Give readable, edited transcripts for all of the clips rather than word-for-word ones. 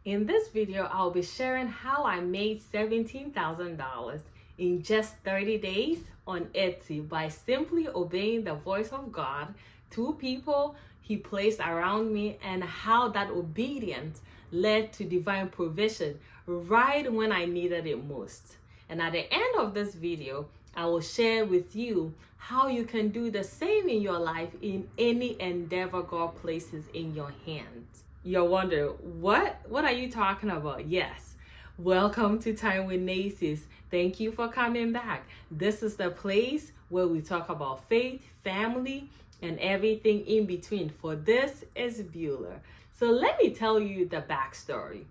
In this video, I'll be sharing how I made $17,000 in just 30 days on Etsy by simply obeying the voice of God through people He placed around me, and how that obedience led to divine provision right when I needed it most. And at the end of this video, I will share with you how you can do the same in your life in any endeavor God places in your hands. You're wondering, what are you talking about? Yes. Welcome to Time with Nesi. Thank you for coming back. This is the place where we talk about faith, family, and everything in between. For this is Bueller. So let me tell you the backstory.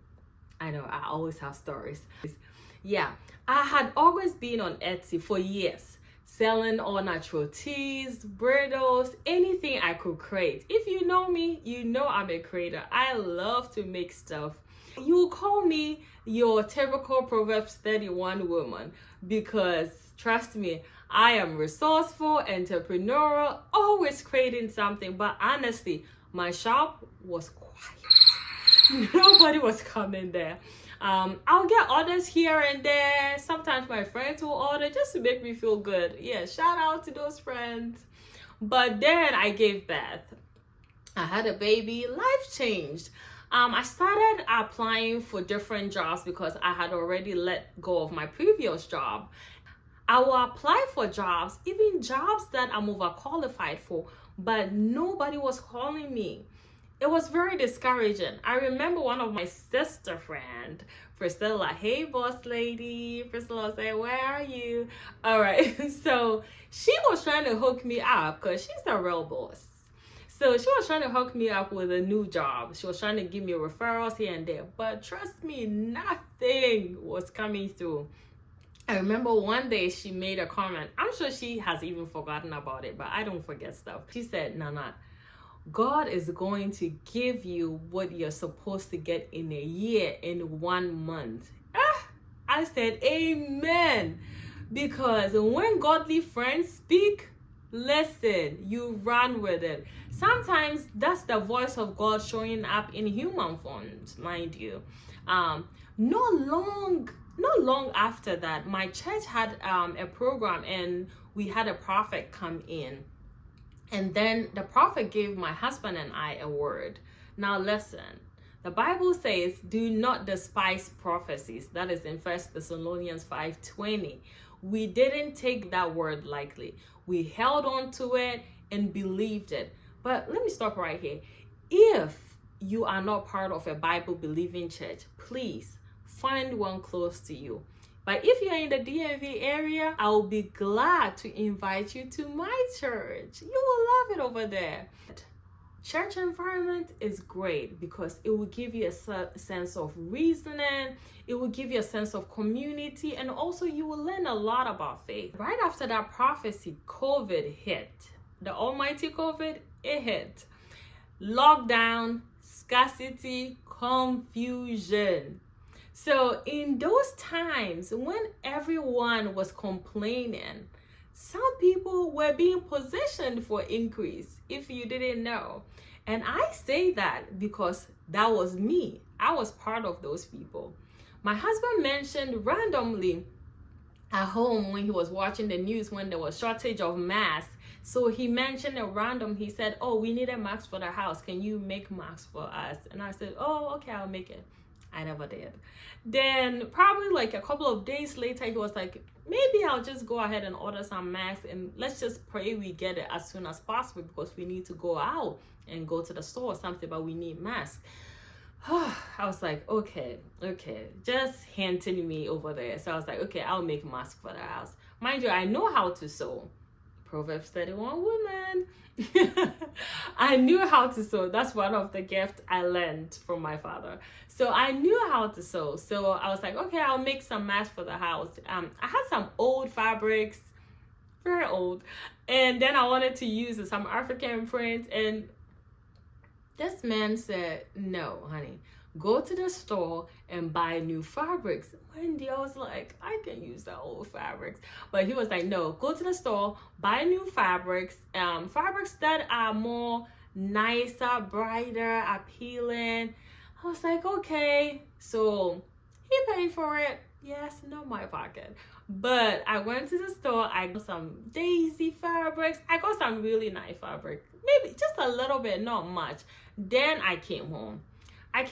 I know I always have stories. Yeah, I had always been on Etsy for years, selling all natural teas, bridles, anything I could create. If you know me, you know I'm a creator. I love to make stuff. You will call me your typical Proverbs 31 woman because, trust me, I am resourceful, entrepreneurial, always creating something. But honestly, my shop was quiet. Nobody was coming there. I'll get orders here and there. Sometimes my friends will order just to make me feel good. Yeah, shout out to those friends. But then I gave birth. I had a baby. Life changed. I started applying for different jobs because I had already let go of my previous job. I will apply for jobs, even jobs that I'm overqualified for, but nobody was calling me. It was very discouraging. I remember one of my sister friend, Priscilla. Hey, boss lady. Priscilla said, where are you? All right. So she was trying to hook me up because she's a real boss. So she was trying to hook me up with a new job. She was trying to give me referrals here and there. But trust me, nothing was coming through. I remember one day she made a comment. I'm sure she has even forgotten about it, but I don't forget stuff. She said, Nana, God is going to give you what you're supposed to get in a year in 1 month. I said, amen. Because when godly friends speak, listen, you run with it. Sometimes that's the voice of God showing up in human forms, mind you. Not long after that, my church had a program and we had a prophet come in. And then the prophet gave my husband and I a word. Now listen, the Bible says, do not despise prophecies. That is in 1 Thessalonians 5:20. We didn't take that word lightly. We held on to it and believed it. But let me stop right here. If you are not part of a Bible-believing church, please find one close to you. But if you're in the DMV area, I will be glad to invite you to my church. You will love it over there. Church environment is great because it will give you a sense of reasoning. It will give you a sense of community, and also you will learn a lot about faith. Right after that prophecy, COVID hit. The almighty COVID, it hit. Lockdown, scarcity, confusion. So in those times when everyone was complaining, some people were being positioned for increase, if you didn't know. And I say that because that was me. I was part of those people. My husband mentioned randomly at home when he was watching the news when there was shortage of masks. So he mentioned at random, he said, oh, we need a mask for the house. Can you make masks for us? And I said, oh, okay, I'll make it. I never did. Then probably like a couple of days later, he was like, maybe I'll just go ahead and order some masks and let's just pray we get it as soon as possible because we need to go out and go to the store or something, but we need masks. I was like, okay, just hinting me over there. So I was like, okay, I'll make masks for the house. Mind you, I know how to sew. Proverbs 31 woman. I knew how to sew. That's one of the gifts I learned from my father. So I knew how to sew. So I was like, okay, I'll make some masks for the house. I had some old fabrics, very old. And then I wanted to use some African print. And this man said, no, honey, go to the store and buy new fabrics. Wendy, I was like, I can use the old fabrics. But he was like, no, go to the store, buy new fabrics, fabrics that are more nicer, brighter, appealing. I I was like, okay. So he paid for it. Yes, not my pocket. But I went to the store. I got some daisy fabrics. I got some really nice fabric. Maybe just a little bit, not much. Then I came home. I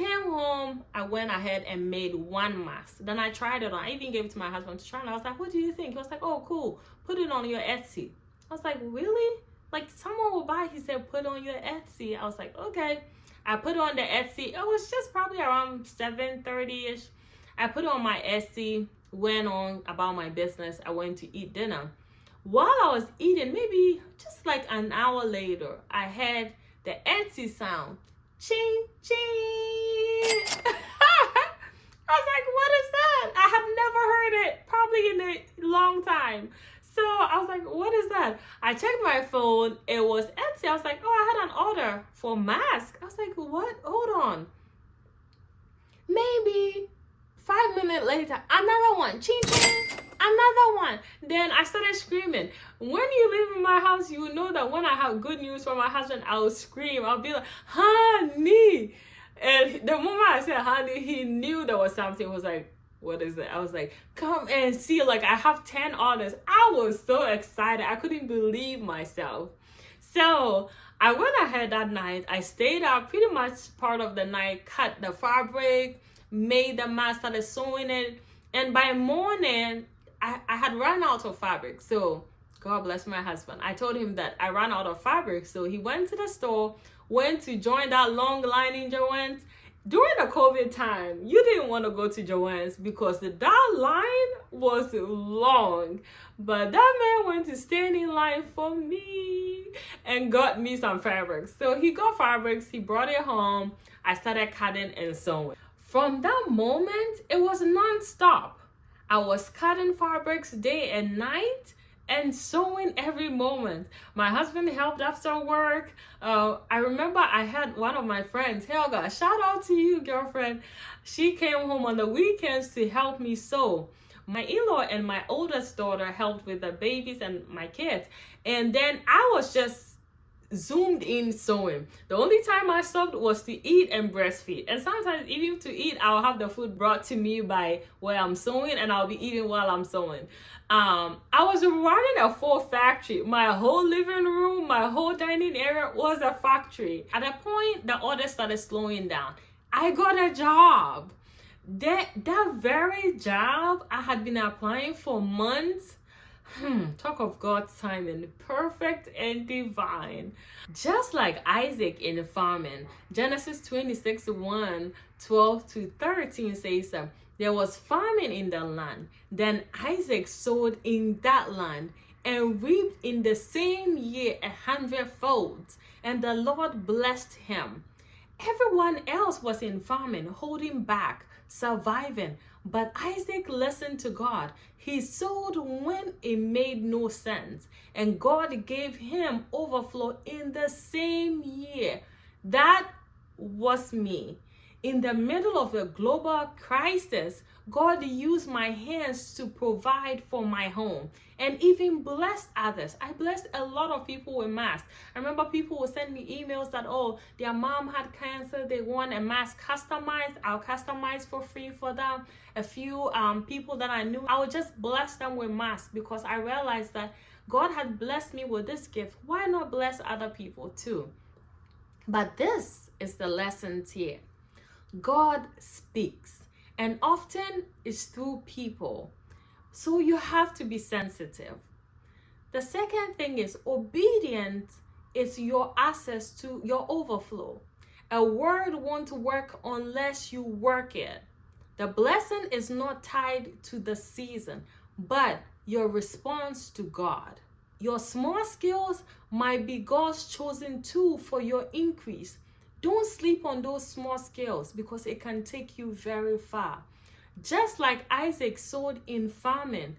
went ahead and made one mask. Then I tried it on. I even gave it to my husband to try. And I was like, what do you think? He was like, oh, cool. Put it on your Etsy. I was like, really? Like, someone will buy. He said, put on your Etsy. I was like, okay. I put on the Etsy. It was just probably around 7:30-ish. I put on my Etsy, went on about my business. I went to eat dinner. While I was eating, maybe just like an hour later, I heard the Etsy sound. Ching, ching. I was like, what is that? I have never heard it, probably in a long time. So I was like, what is that? I checked my phone. It was Etsy. I was like, oh, I had an order for mask. I was like, what? Hold on. Maybe 5 minutes later, another one. Ching, ching. Another one. Then I started screaming. When you live in my house, you know that when I have good news from my husband, I'll scream. I'll be like, honey. And the moment I said honey, he knew there was something. He was like, what is it? I was like, come and see. Like, I have 10 orders. I was so excited. I couldn't believe myself. So I went ahead that night. I stayed out pretty much part of the night, cut the fabric, made the mask, started sewing it. And by morning, I had run out of fabric. So God bless my husband. I told him that I ran out of fabric. So he went to the store, went to join that long line in Joann's. During the COVID time, you didn't want to go to Joann's because that line was long. But that man went to stand in line for me and got me some fabrics. So he got fabrics, he brought it home. I started cutting and sewing. From that moment, it was non-stop. I was cutting fabrics day and night and sewing every moment. My husband helped after work. I remember I had one of my friends, Helga, shout out to you, girlfriend. She came home on the weekends to help me sew. My in-law and my oldest daughter helped with the babies and my kids. And then I was just zoomed in sewing. The only time I stopped was to eat and breastfeed. And sometimes even to eat, I'll have the food brought to me by where I'm sewing, and I'll be eating while I'm sewing. I was running a full factory. My whole living room, my whole dining area was a factory. At a point, the order started slowing down. I got a job. That very job I had been applying for months. Talk of God's timing, perfect and divine. Just like Isaac in famine, Genesis 26:1-12-13 says there was famine in the land. Then Isaac sowed in that land and reaped in the same year 100-fold, and the Lord blessed him. Everyone else was in famine, holding back, surviving. But Isaac listened to God. He sowed when it made no sense, and God gave him overflow in the same year. That was me. In the middle of a global crisis, God used my hands to provide for my home and even blessed others. I blessed a lot of people with masks. I remember people would send me emails that, oh, their mom had cancer, they want a mask customized. I'll customize for free for them. A few people that I knew, I would just bless them with masks because I realized that God had blessed me with this gift. Why not bless other people too? But this is the lesson here. God speaks, and often it's through people. So you have to be sensitive. The second thing is obedience is your access to your overflow. A word won't work unless you work it. The blessing is not tied to the season, but your response to God. Your small skills might be God's chosen tool for your increase. Don't sleep on those small skills because it can take you very far. Just like Isaac sowed in famine,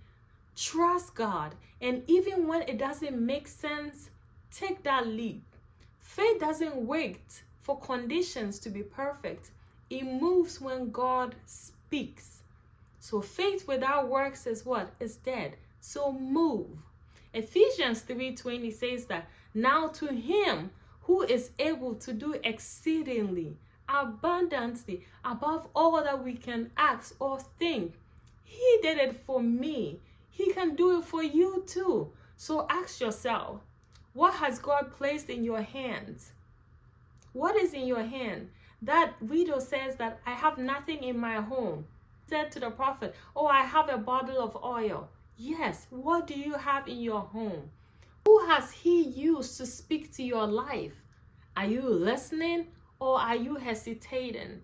trust God. And even when it doesn't make sense, take that leap. Faith doesn't wait for conditions to be perfect. It moves when God speaks. So faith without works is what? It's dead. So move. Ephesians 3:20 says that now to him who is able to do exceedingly abundantly above all that we can ask or think. He did it for me. He can do it for you too. So ask yourself, what has God placed in your hands? What is in your hand? That widow says that I have nothing in my home. Said to the prophet, oh, I have a bottle of oil. Yes, what do you have in your home? Who has he used to speak to your life? Are you listening or are you hesitating?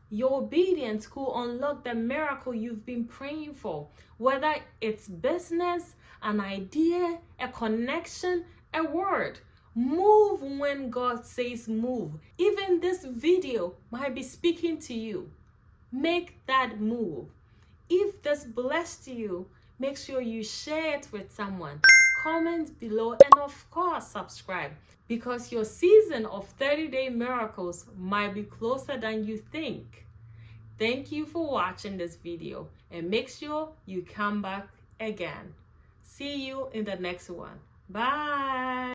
Your obedience could unlock the miracle you've been praying for, whether it's business, an idea, a connection, a word. Move when God says move. Even this video might be speaking to you. Make that move. If this blessed you, make sure you share it with someone. Comment below and of course subscribe, because your season of 30-day miracles might be closer than you think. Thank you for watching this video and make sure you come back again. See you in the next one. Bye.